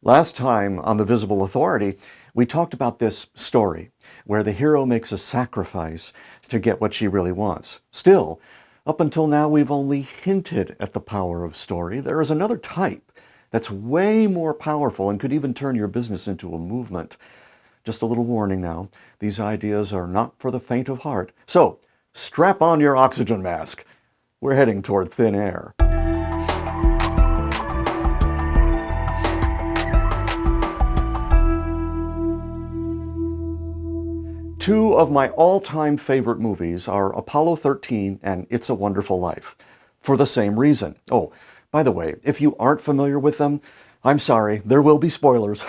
Last time on The Visible Authority, we talked about this story where the hero makes a sacrifice to get what she really wants. Still, up until now, we've only hinted at the power of story. There is another type that's way more powerful and could even turn your business into a movement. Just a little warning now, these ideas are not for the faint of heart. So, strap on your oxygen mask. We're heading toward thin air. Two of my all-time favorite movies are Apollo 13 and It's a Wonderful Life, for the same reason. Oh, by the way, if you aren't familiar with them, I'm sorry, there will be spoilers.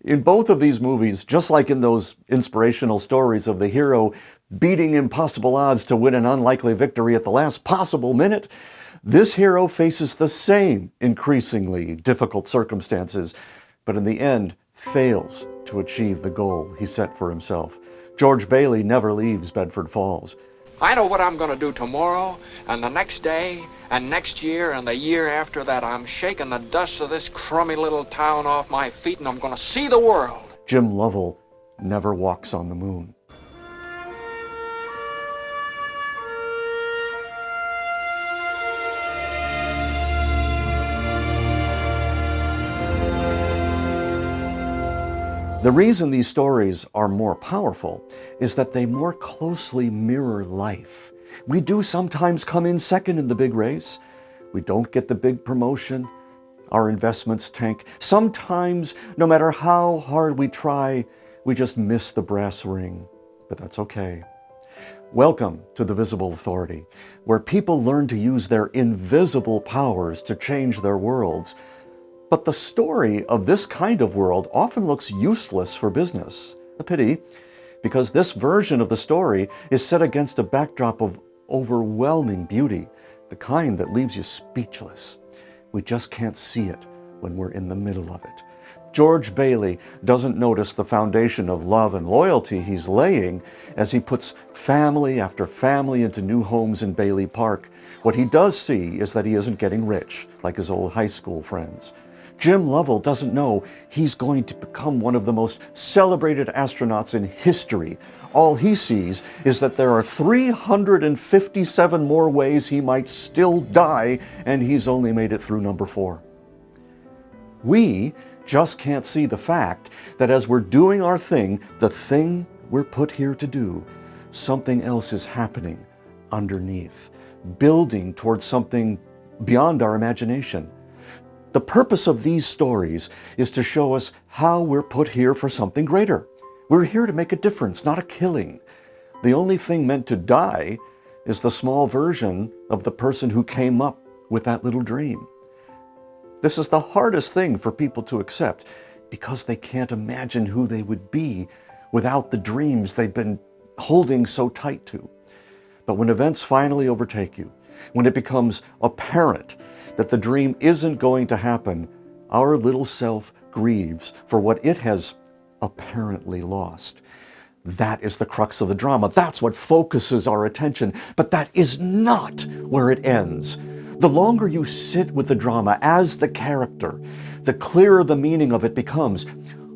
In both of these movies, just like in those inspirational stories of the hero beating impossible odds to win an unlikely victory at the last possible minute, this hero faces the same increasingly difficult circumstances, but in the end fails to achieve the goal he set for himself. George Bailey never leaves Bedford Falls. I know what I'm going to do tomorrow, and the next day, and next year, and the year after that. I'm shaking the dust of this crummy little town off my feet, and I'm going to see the world. Jim Lovell never walks on the moon. The reason these stories are more powerful is that they more closely mirror life. We do sometimes come in second in the big race. We don't get the big promotion. Our investments tank. Sometimes, no matter how hard we try, we just miss the brass ring. But that's okay. Welcome to The Visible Authority, where people learn to use their invisible powers to change their worlds. But the story of this kind of world often looks useless for business. A pity, because this version of the story is set against a backdrop of overwhelming beauty, the kind that leaves you speechless. We just can't see it when we're in the middle of it. George Bailey doesn't notice the foundation of love and loyalty he's laying as he puts family after family into new homes in Bailey Park. What he does see is that he isn't getting rich like his old high school friends. Jim Lovell doesn't know he's going to become one of the most celebrated astronauts in history. All he sees is that there are 357 more ways he might still die, and he's only made it through number 4. We just can't see the fact that as we're doing our thing, the thing we're put here to do, something else is happening underneath, building towards something beyond our imagination. The purpose of these stories is to show us how we're put here for something greater. We're here to make a difference, not a killing. The only thing meant to die is the small version of the person who came up with that little dream. This is the hardest thing for people to accept because they can't imagine who they would be without the dreams they've been holding so tight to. But when events finally overtake you, when it becomes apparent that the dream isn't going to happen, our little self grieves for what it has apparently lost. That is the crux of the drama. That's what focuses our attention. But that is not where it ends. The longer you sit with the drama as the character, the clearer the meaning of it becomes.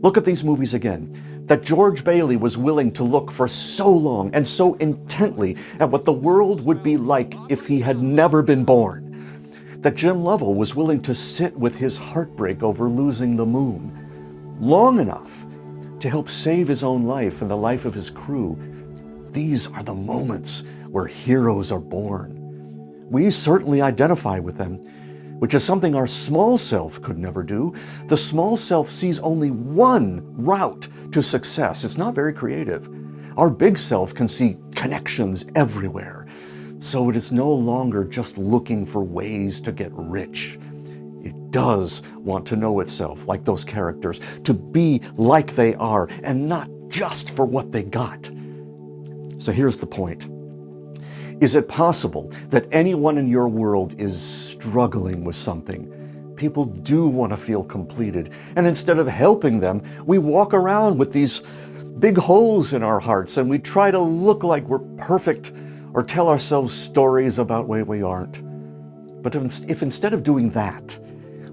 Look at these movies again. That George Bailey was willing to look for so long and so intently at what the world would be like if he had never been born. That Jim Lovell was willing to sit with his heartbreak over losing the moon long enough to help save his own life and the life of his crew. These are the moments where heroes are born. We certainly identify with them, which is something our small self could never do. The small self sees only one route to success. It's not very creative. Our big self can see connections everywhere. So it is no longer just looking for ways to get rich. It does want to know itself, like those characters, to be like they are, and not just for what they got. So here's the point. Is it possible that anyone in your world is struggling with something? People do want to feel completed, and instead of helping them, we walk around with these big holes in our hearts, and we try to look like we're perfect or tell ourselves stories about where we aren't. But if instead of doing that,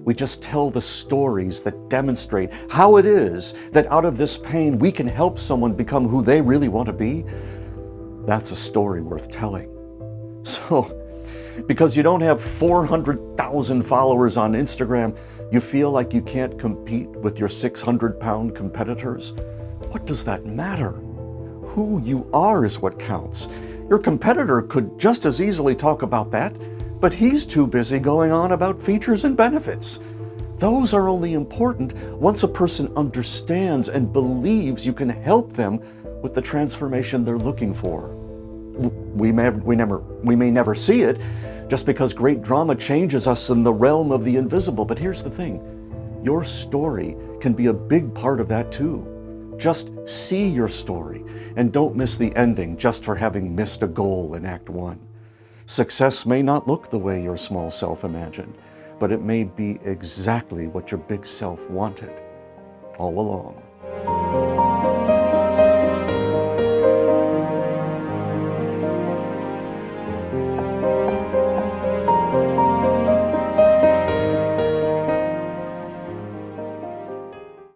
We just tell the stories that demonstrate how it is that out of this pain we can help someone become who they really want to be. That's a story worth telling. So, because you don't have 400,000 followers on Instagram, you feel like you can't compete with your 600-pound competitors? What does that matter? Who you are is what counts. Your competitor could just as easily talk about that, but he's too busy going on about features and benefits. Those are only important once a person understands and believes you can help them with the transformation they're looking for. We may never see it, just because great drama changes us in the realm of the invisible. But here's the thing, your story can be a big part of that too. Just see your story and don't miss the ending just for having missed a goal in Act 1. Success may not look the way your small self imagined, but it may be exactly what your big self wanted all along.